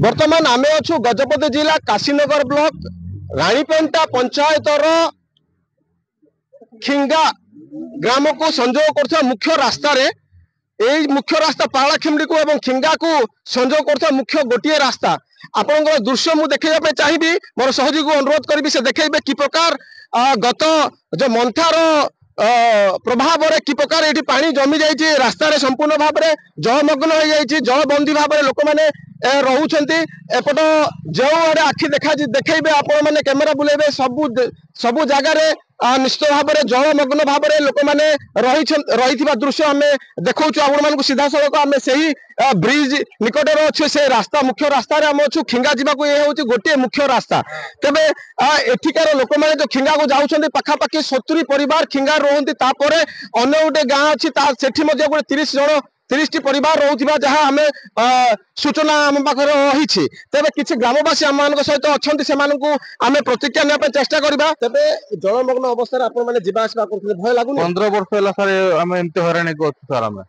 बर्तमान आमे अच्छु गजपति जिला काशीनगर ब्लॉक राणीपेंटा पंचायत खिंगा ग्राम को संजोग कर मुख्य रास्ता रे मुख्य रास्ता पालाखेमड़ी को एवं खिंगा को संजोग कर मुख्य गोटे रास्ता आपण दृश्य मुझे देखा चाहिए मोर सहयोगी को अनुरोध करी से देखेबे कि प्रकार गत जो मंथार प्रभाव रे कि प्रकार ये पानी जमी जाइए रास्ता रे संपूर्ण भाव में जलमग्न हो जाइए जलबंदी भाव में लोक मैंने रोचंती एपट जो आड़े आखि देखेबे आपण मैंने कैमेरा बुलेबे सबु जगार निश्चित भाव में जलमग्न भाव में लोक मैंने रही दृश्य आम देखा आपण मानक सीधा सड़क आम से ब्रिज निकट अच्छे से रास्ता मुख्य रास्ता आम अच्छु खिंगा जावाक ये हूँ गोटे मुख्य रास्ता तेरे एठिकार लोक मैंने जो खिंगा को जाऊँच पाखापाखि 70 परिवार खिंगा रोहंती तापर अन्य गोटे गाँ अच्छी गोटे 30 परिवार रोकवा जहाँ आम सूचना आम पाखे रही तेरे किसी ग्रामवासी आम मान सहित अच्छा आम प्रतिज्ञा ना चेष्टा करवा तेरे जलमग्न अवस्था जावासवा कर भय लगुन 15 वर्ष है सर आम एमती हराणी को सर आम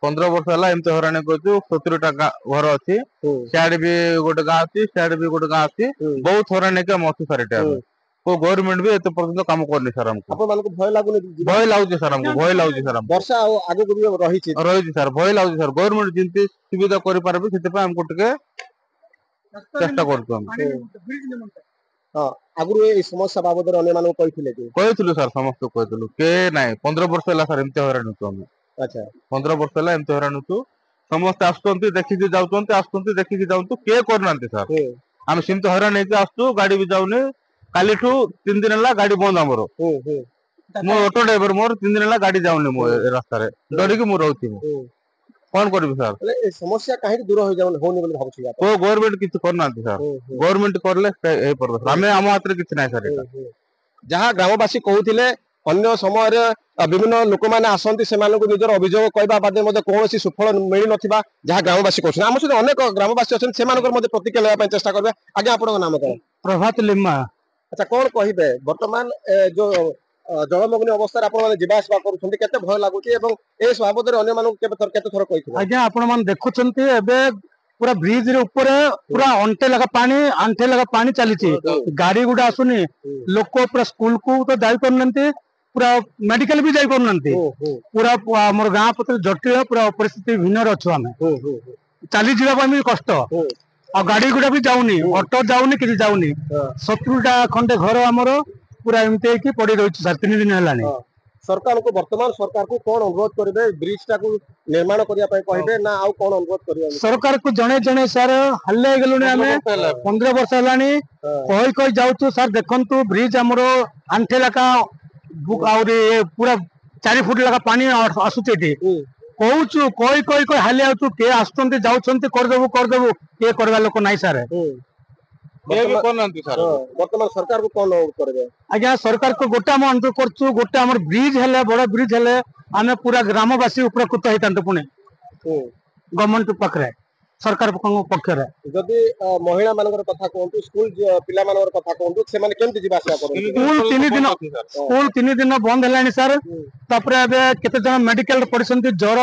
15 वर्ष है एमती हराणी को 70टा घर अच्छी सियाड़े भी गोटे गाँ अच्छी सियाड़े भी गोटे गाँ अच्छी बहुत हराणी के अच्छी सर ये को गवर्नमेंट भी एते पर्यंत काम करनी सर हमको आपण मानको भय लागुनी भय लागुची सर हमको भय लागुची सर वर्षा आगे को भी रही सर भय लागुची सर गवर्नमेंट जिंती सुविधा करि पारबे सेते पे हमको टिके चेष्टा करतो हम हां आगु ए समस्या बाबद अन्य मानको कहिथिलु सर समस्त कहिथिलु के नाही 15 वर्ष होला सर एमते हरान होतो हम अच्छा 15 वर्ष होला एमते हरान होतो समस्त आस्तंती देखि के जाउतंती आस्तंती देखि के जाउतु के करनांती सर हम सिमते हरान हेके आस्तु गाड़ी भी जाउने काली 3 दिन है गाड़ी बंद आमर मो ऑटो ड्राइवर मोर 3 दिन है गाड़ी जाऊनी मो रास्ता रे डरिक मु रहउती कौन करबी सर ए समस्या काहे दूर हो जाउन होनी बोली भाबुछी को गवर्नमेंट किछ करनांती सर गवर्नमेंट करले ए परबे हमें हम हाथ रे किछ नाही सर जहां ग्रामवासी कहउथिले अन्य समय रे विभिन्न लोक माने आसंती से मानको निजर अभियोग कहबा बादे मध्ये कोनोसी सुफल मिलि नथिबा जहां ग्रामवासी कहछन हम सहित अनेक ग्रामवासी अछन से मानकर मध्ये प्रतिक्रिया लेबा पय चेष्टा करबे आगे आपन नाम कह प्रभात लिम्मा अच्छा कौन कहिबे वर्तमान जो जलमग्न अवस्था आपण माने जीवासवा करूछन्ती केते भय लागुची एवं ए बाबद रे अन्य मानक केते थर कहिथिले आज्ञा आपण मान देखुछन्ती एबे पूरा ब्रिज रे ऊपर पूरा अंटे लगा पानी चलीची गाड़ी गुडा आसुनी लोक पूरा स्कूल को तो जाई करनंती पूरा मेडिकल भी जाई करनंती पूरा हमर गां पत्र जटिल पूरा परिस्थिति भिन्न रे अछु हमें चली जीवा पनि कष्ट आ गाड़ी गुडा भी जाऊनी ऑटो जाऊनी किसी जाऊनी 70टा खंडे घर आमर पूरा एमती की पड़ी रही सर 3 दिन है सरकार को वर्तमान सरकार को कौन अनुरोध करेंगे ब्रिज टा को निर्माण करने कहे ना आउ कौन अनुरोध करेंगे सरकार को जड़े जड़े सर हल्ले गलुनी आम 15 वर्ष है कही कही जाऊँ सर देखु ब्रिज आमर आंठे लका पूरा 4 फुट लगा पानी आसुचे कहूँ कही कही कही हाली आउ किए आसुंट जाऊँच करदेबू किए करवा लोक नाई सर वर्तमान सरकार को कौन करेंगे आज्ञा सरकार को गोटे आम अनुरोध करछु गोटे आम ब्रिज है बड़ ब्रिज है आम पूरा ग्रामवासी उपकृत होता पुणी गवर्नमेंट पाखे सरकार पक्षरे जदि महिला मानकर कथा कहतु स्कूल पिला मानकर कथा कहतु से माने केमति जीवा आशा करन स्कूल 3 दिन बंद हेलानी सर तापर एबे केते जन मेडिकल पडिसंती ज्वर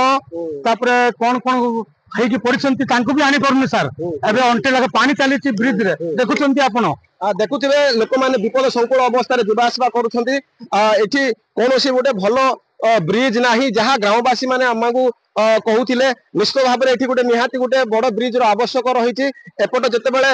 तापर कोन कोन खाइकी पडिसंती तांको भी आनी परनी सर एबे अंटे लगा पानी चलीची ब्रिज रे देखुचंती आपण देखुथिबे लोक माने विपद संकुल अवस्था रे जीवा आशा करूछंती एठी कोनोसी गोटे भलो ब्रिज नाही जहां ग्रामवासी माने हमगु कहूथिले निश्चित भाव में गोटे निहाती गोटे बड़ ब्रिज रो आवश्यक रही एपट जिते बड़े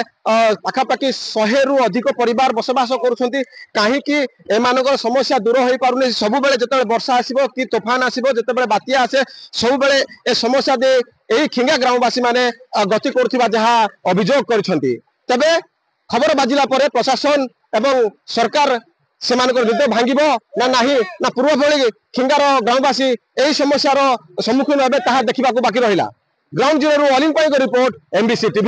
पाखापाखि 100 रु अधिक परिवार बसवास करुछंती काहीकि एमानकर समस्या दूर हो पारुनी सब बेले जिते वर्षा आसीबो कि तूफान आसीबो जिते बड़े बात्या आसे सब बेले ए समस्या दे एही खिंगा ग्रामवासी माने गति करथिबा जहां अभियोग करछंती तबे खबर बाजिला परे प्रशासन एवं सरकार से निद भांग ना नहीं ना पूर्व भली खिंगार ग्रामवासी यही समस्यार सम्मुखीन हे देखा बाकी रहा ग्राउंड जीरो ऑलिंग रिपोर्ट MBC TV।